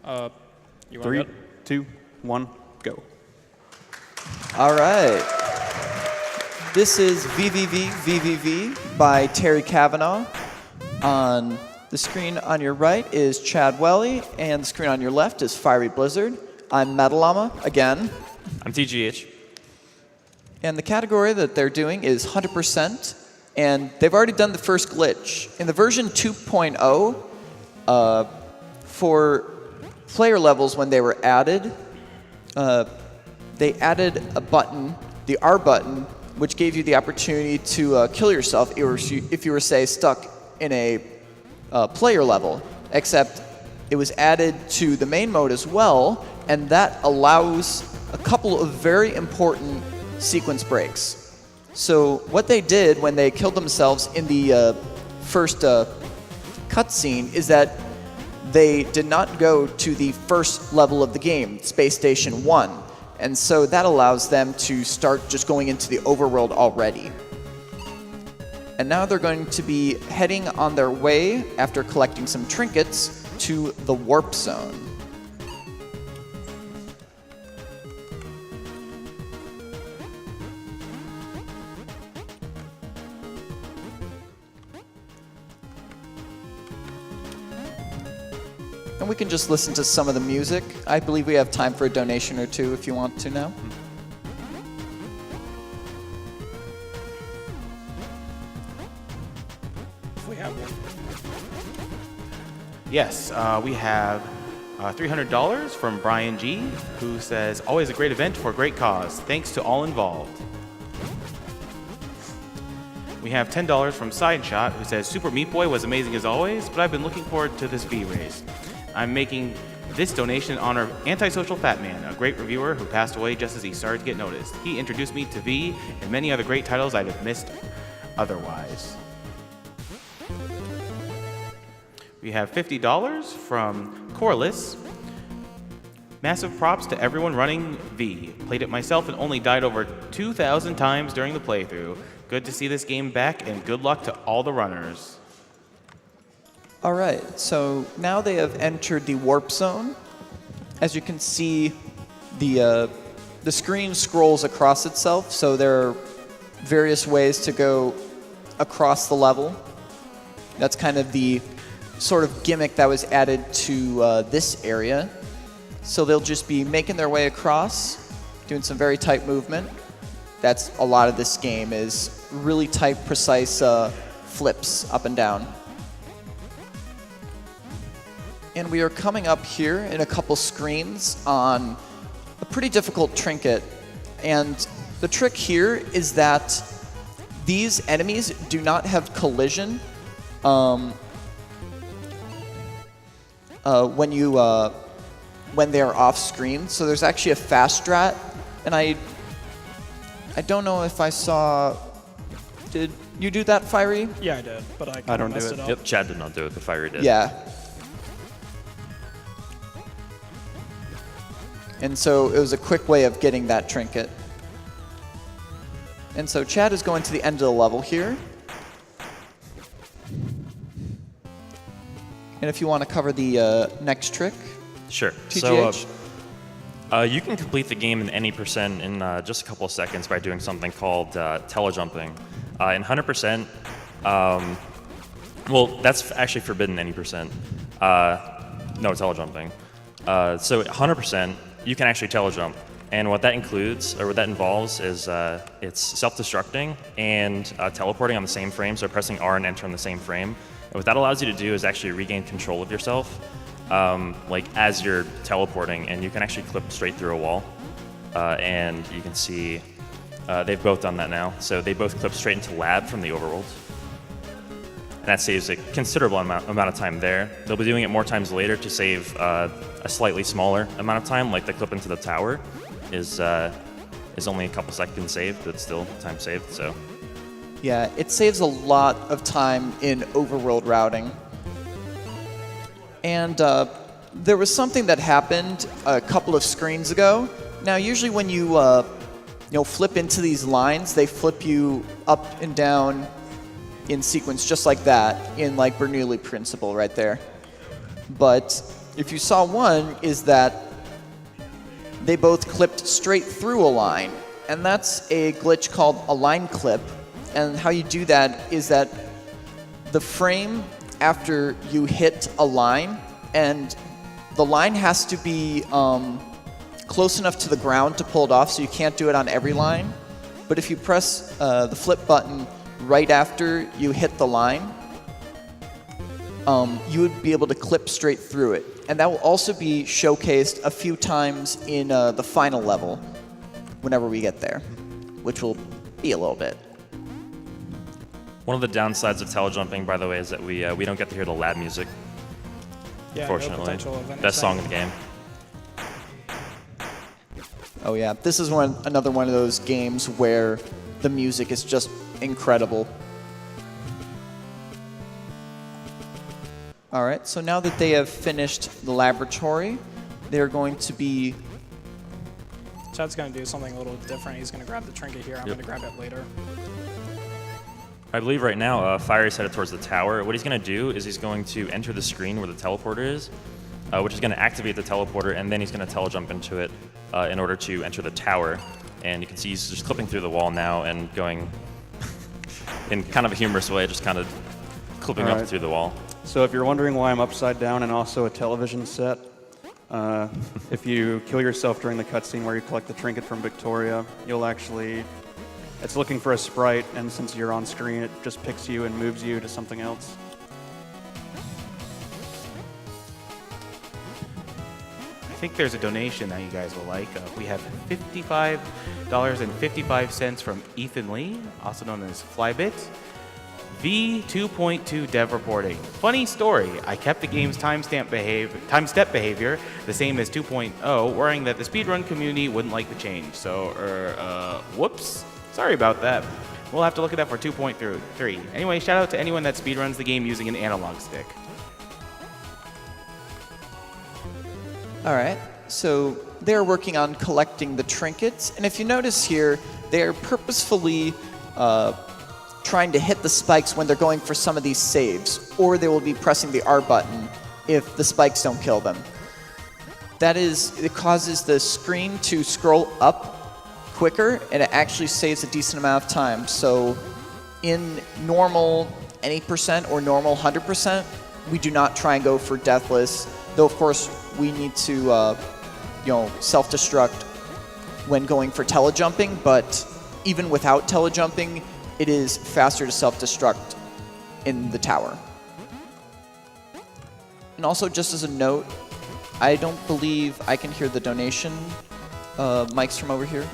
You want 3, to go? 2, 1, go. All right. This is VVVVVV by Terry Kavanaugh. On the screen on your right is Chad Welly, and the screen on your left is Fiery Blizzard. I'm Metalama, again. I'm TGH. And the category that they're doing is 100%, and they've already done the first glitch. In the version 2.0, for player levels when they were added, they added a button, the R button, which gave you the opportunity to kill yourself if you were, say, stuck in a player level, except it was added to the main mode as well, and that allows a couple of very important sequence breaks. So what they did when they killed themselves in the first cutscene is that they did not go to the first level of the game, Space Station 1. And so that allows them to start just going into the overworld already. And now they're going to be heading on their way, after collecting some trinkets, to the warp zone. And we can just listen to some of the music. I believe we have time for a donation or two if you want to now. If we have one. Yes, we have $300 from Brian G, who says, always a great event for a great cause. Thanks to all involved. We have $10 from Sideshot, who says, Super Meat Boy was amazing as always, but I've been looking forward to this V-Race. I'm making this donation in honor of Antisocial Fat Man, a great reviewer who passed away just as he started to get noticed. He introduced me to V and many other great titles I'd have missed otherwise. We have $50 from Corliss. Massive props to everyone running V. Played it myself and only died over 2,000 times during the playthrough. Good to see this game back, and good luck to all the runners. All right, so now they have entered the warp zone. As you can see, the screen scrolls across itself, so there are various ways to go across the level. That's kind of the sort of gimmick that was added to this area. So they'll just be making their way across, doing some very tight movement. That's a lot of this game, is really tight, precise flips up and down. And we are coming up here in a couple screens on a pretty difficult trinket. And the trick here is that these enemies do not have collision when they're off screen. So there's actually a fast strat, and I don't know if I saw. Did you do that, Fiery? Yeah, I did, but I don't do messed it. up. Yep, Chad did not do it, but Fiery did. Yeah. And so it was a quick way of getting that trinket. And so Chad is going to the end of the level here. And if you want to cover the next trick, Sure. TGH? So you can complete the game in any percent in just a couple of seconds by doing something called telejumping. In 100%, well, that's actually forbidden any percent. No telejumping. So 100%, you can actually telejump. And what that includes, or what that involves, is it's self-destructing and teleporting on the same frame, so pressing R and enter on the same frame. And what that allows you to do is actually regain control of yourself, like as you're teleporting, and you can actually clip straight through a wall. And you can see they've both done that now. So they both clip straight into lab from the overworld. And that saves a considerable amount of time there. They'll be doing it more times later to save a slightly smaller amount of time, like the clip into the tower is only a couple seconds saved, but still time saved. So yeah, it saves a lot of time in overworld routing. And there was something that happened a couple of screens ago. Now, usually when you flip into these lines, they flip you up and down in sequence just like that, in like Bernoulli principle right there. But if you saw one, is that they both clipped straight through a line. And that's a glitch called a line clip. And how you do that is that the frame after you hit a line, and the line has to be close enough to the ground to pull it off, so you can't do it on every line. But if you press the flip button right after you hit the line, you would be able to clip straight through it. And that will also be showcased a few times in the final level whenever we get there, which will be a little bit. One of the downsides of telejumping, by the way, is that we don't get to hear the lab music. Yeah, Unfortunately, no potential of anything. best song in the game. Oh yeah, this is another one of those games where the music is just incredible. All right, so now that they have finished the laboratory, they're going to be... Chad's going to do something a little different. He's going to grab the trinket here. I'm going to grab it later. I believe right now, Fire is headed towards the tower. What he's going to do is he's going to enter the screen where the teleporter is, which is going to activate the teleporter, and then he's going to telejump into it in order to enter the tower. And you can see he's just clipping through the wall now and going in kind of a humorous way, just kind of clipping up through the wall. So if you're wondering why I'm upside down and also a television set, if you kill yourself during the cutscene where you collect the trinket from Victoria, you'll actually... It's looking for a sprite, and since you're on screen, it just picks you and moves you to something else. I think there's a donation that you guys will like. We have $55.55 from Ethan Lee, also known as Flybit. V2.2 dev reporting. Funny story. I kept the game's time step behavior the same as 2.0, worrying that the speedrun community wouldn't like the change. So, whoops. Sorry about that. We'll have to look at that for 2.3. Anyway, shout out to anyone that speedruns the game using an analog stick. All right, so they're working on collecting the trinkets. And if you notice here, they're purposefully trying to hit the spikes when they're going for some of these saves, or they will be pressing the R button if the spikes don't kill them. That is, it causes the screen to scroll up quicker, and it actually saves a decent amount of time. So in normal any percent or normal 100%, we do not try and go for deathless, though of course we need to self-destruct when going for telejumping, but even without telejumping, it is faster to self-destruct in the tower. And also, just as a note, I don't believe I can hear the donation mics from over here.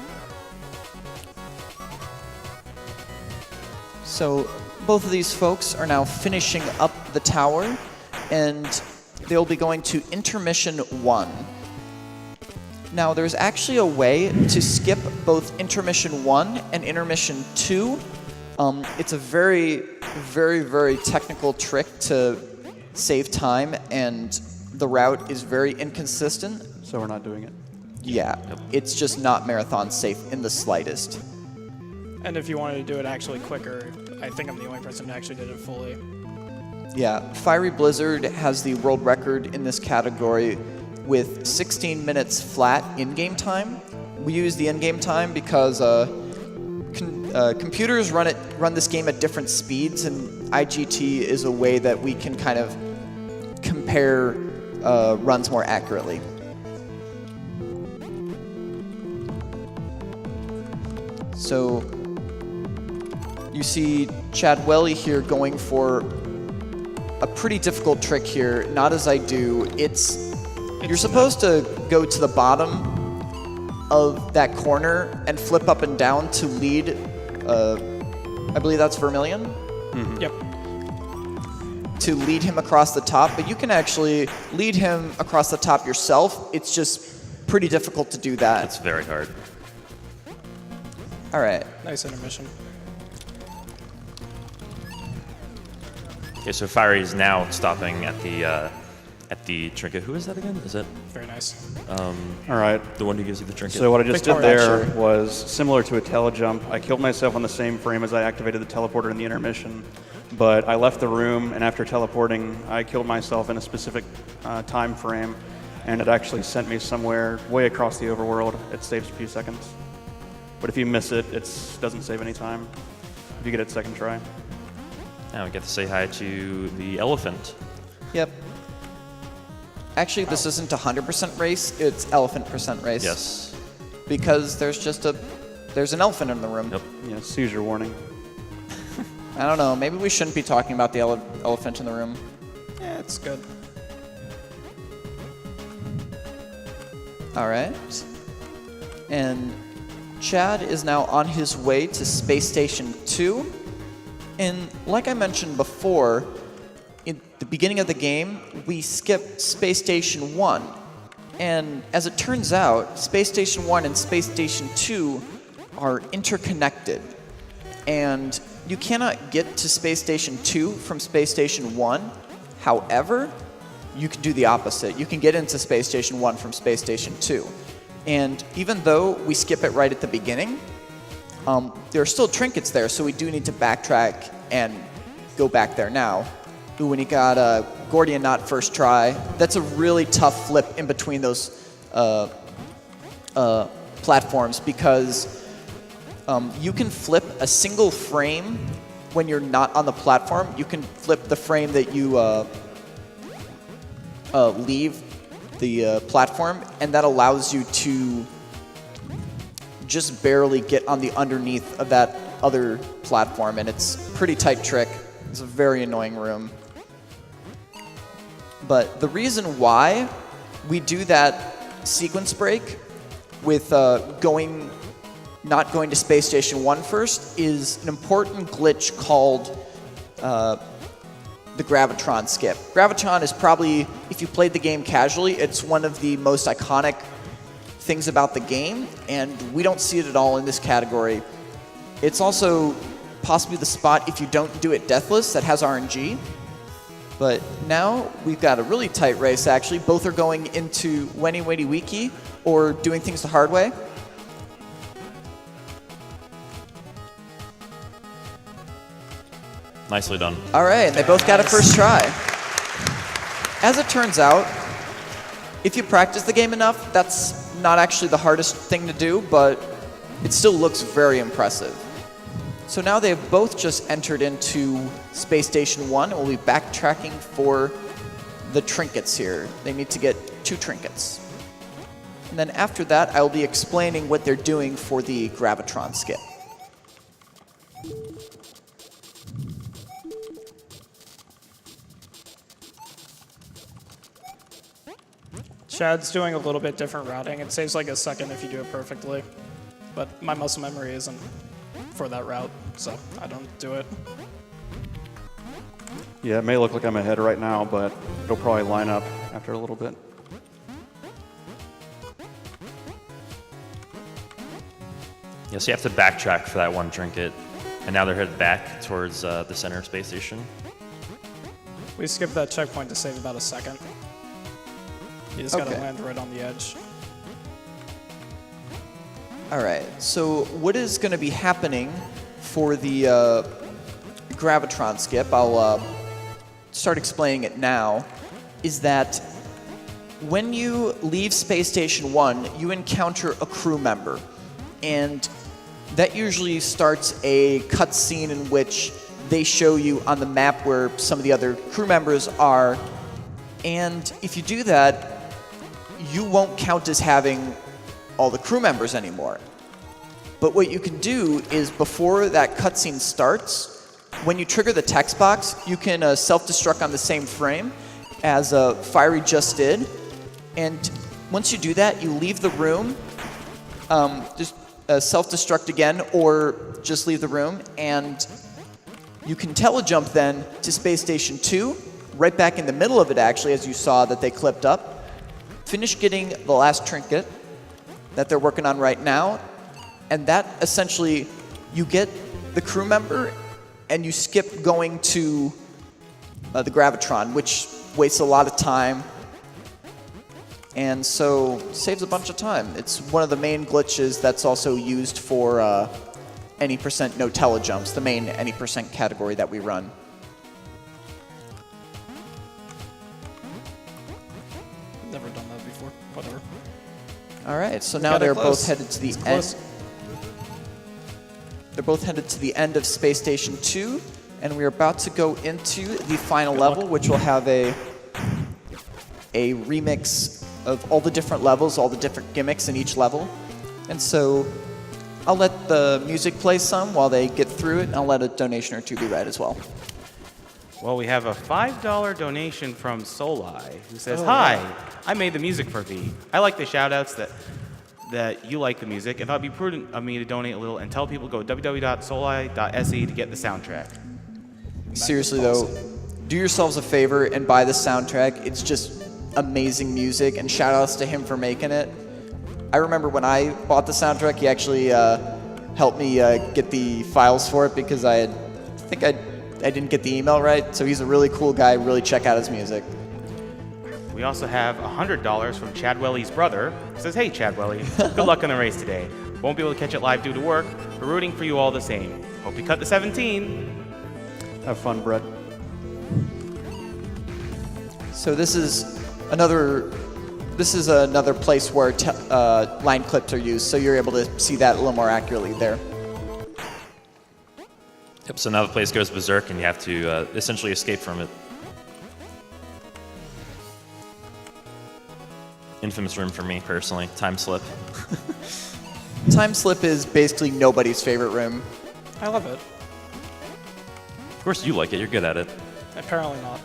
So both of these folks are now finishing up the tower, and they'll be going to intermission 1. Now, there's actually a way to skip both intermission 1 and intermission 2. It's a very, very, very technical trick to save time, and the route is very inconsistent. So we're not doing it. Yeah, it's just not marathon safe in the slightest. And if you wanted to do it actually quicker, I think I'm the only person who actually did it fully. Yeah, Fiery Blizzard has the world record in this category with 16 minutes flat in-game time. We use the in-game time because computers run this game at different speeds, and IGT is a way that we can kind of compare runs more accurately. So you see Chad Welly here going for a pretty difficult trick here, not as I do. You're supposed to go to the bottom of that corner and flip up and down to lead, I believe that's Vermilion? Mm-hmm. Yep. To lead him across the top, but you can actually lead him across the top yourself. It's just pretty difficult to do that. It's very hard. All right. Nice intermission. Okay, so Fiery's now stopping at the trinket. Who is that again? Is it Very nice. All right. the one who gives you the trinket? So what I just did Victoria, there sure. was similar to a telejump. I killed myself on the same frame as I activated the teleporter in the intermission. but I left the room, and after teleporting, I killed myself in a specific time frame, and it actually sent me somewhere way across the overworld. It saves a few seconds. But if you miss it, it doesn't save any time if you get it second try. Now we get to say hi to the elephant. Yep. Actually, this isn't 100% race, it's elephant % race. Yes. Because there's an elephant in the room. Yep. Yeah, seizure warning. I don't know, maybe we shouldn't be talking about the elephant in the room. Yeah, it's good. All right. And Chad is now on his way to Space Station 2. And like I mentioned before, in the beginning of the game, we skipped Space Station 1. And as it turns out, Space Station 1 and Space Station 2 are interconnected. And you cannot get to Space Station 2 from Space Station 1. However, you can do the opposite. You can get into Space Station 1 from Space Station 2. And even though we skip it right at the beginning, there are still trinkets there, so we do need to backtrack and go back there now. Ooh, when he got Gordian Knot first try, that's a really tough flip in between those platforms, because you can flip a single frame when you're not on the platform. You can flip the frame that you leave the platform, and that allows you to just barely get on the underneath of that other platform, and it's a pretty tight trick. It's a very annoying room. But the reason why we do that sequence break with not going to Space Station 1 first is an important glitch called the Gravitron skip. Gravitron is probably, if you played the game casually, it's one of the most iconic things about the game, and we don't see it at all in this category. It's also possibly the spot, if you don't do it deathless, that has RNG. But now we've got a really tight race, actually. Both are going into Weni Weni Wiki or doing things the hard way. Nicely done. All right, and they both got it first try. As it turns out, if you practice the game enough, that's not actually the hardest thing to do, but it still looks very impressive. So now they've both just entered into Space Station 1, and we'll be backtracking for the trinkets here. They need to get 2 trinkets. And then after that, I'll be explaining what they're doing for the Gravitron skip. Chad's doing a little bit different routing. It saves like a second if you do it perfectly. But my muscle memory isn't for that route, so I don't do it. Yeah, it may look like I'm ahead right now, but it'll probably line up after a little bit. Yes, you have to backtrack for that one trinket, and now they're headed back towards the center space station. We skipped that checkpoint to save about a second. You just gotta Okay. land right on the edge. All right, so what is going to be happening for the Gravitron skip, I'll start explaining it now, is that when you leave Space Station 1, you encounter a crew member. And that usually starts a cutscene in which they show you on the map where some of the other crew members are. And if you do that, you won't count as having all the crew members anymore. But what you can do is before that cutscene starts, when you trigger the text box, you can self-destruct on the same frame as Fiery just did. And once you do that, you leave the room, just self-destruct again, or just leave the room, and you can telejump then to Space Station 2, right back in the middle of it actually, as you saw that they clipped up. Finish getting the last trinket that they're working on right now, and that essentially, you get the crew member and you skip going to the Gravitron, which wastes a lot of time and so saves a bunch of time. It's one of the main glitches that's also used for any % no telejumps, the main any % category that we run. whatever. All right, so now got it they're close. both headed to the It's end. close. They're both headed to the end of Space Station 2, and we're about to go into the final level, which will have a remix of all the different levels, all the different gimmicks in each level. And so I'll let the music play some while they get through it, and I'll let a donation or two be read as well. Well, we have a $5 donation from Soli, who says, "Hi, I made the music for V. I like the shout-outs that you like the music, and thought it'd be prudent of me to donate a little and tell people to go www.soli.se to get the soundtrack." Seriously though, do yourselves a favor and buy the soundtrack. It's just amazing music, and shout outs to him for making it. I remember when I bought the soundtrack, he actually helped me get the files for it because I didn't get the email right. So he's a really cool guy. Really check out his music. We also have $100 from Chadwelly's brother, who says, "Hey, Chadwelly, good luck in the race today. Won't be able to catch it live due to work, but rooting for you all the same. Hope you cut the 17. Have fun, Brett. So this is another place where line clips are used, so you're able to see that a little more accurately there. Yep, so now the place goes berserk and you have to essentially escape from it. Infamous room for me, personally. Time slip. Time slip is basically nobody's favorite room. I love it. Of course you like it, you're good at it. Apparently not.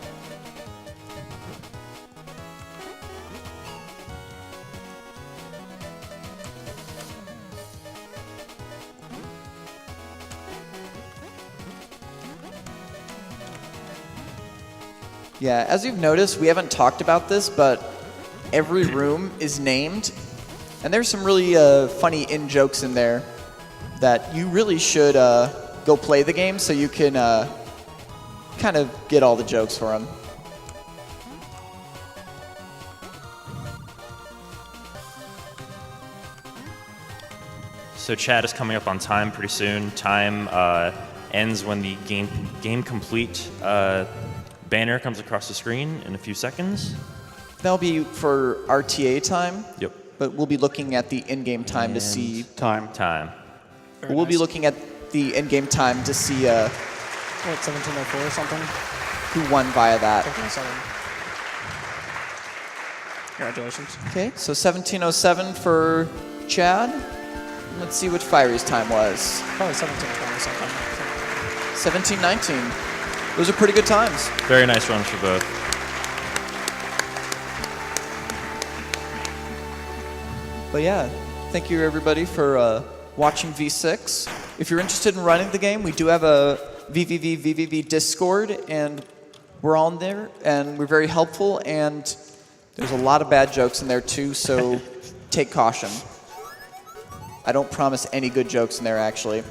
Yeah, as you've noticed, we haven't talked about this, but every room is named, and there's some really funny in-jokes in there that you really should go play the game so you can kind of get all the jokes for them. So Chad is coming up on time pretty soon. Time ends when the game complete banner comes across the screen in a few seconds. That'll be for RTA time. Yep. But we'll be looking at the in-game time to see. Time. Very We'll be nice. looking at the in-game time to see What, 1704 or something? who won via that. 1707. Congratulations. Okay, so 1707 for Chad. Let's see what Fiery's time was. Probably 1720 something. 1719. Those are pretty good times. Very nice runs for both. But yeah, thank you everybody for watching V6. If you're interested in running the game, we do have a VVVVVV Discord, and we're on there, and we're very helpful, and there's a lot of bad jokes in there too, so take caution. I don't promise any good jokes in there, actually.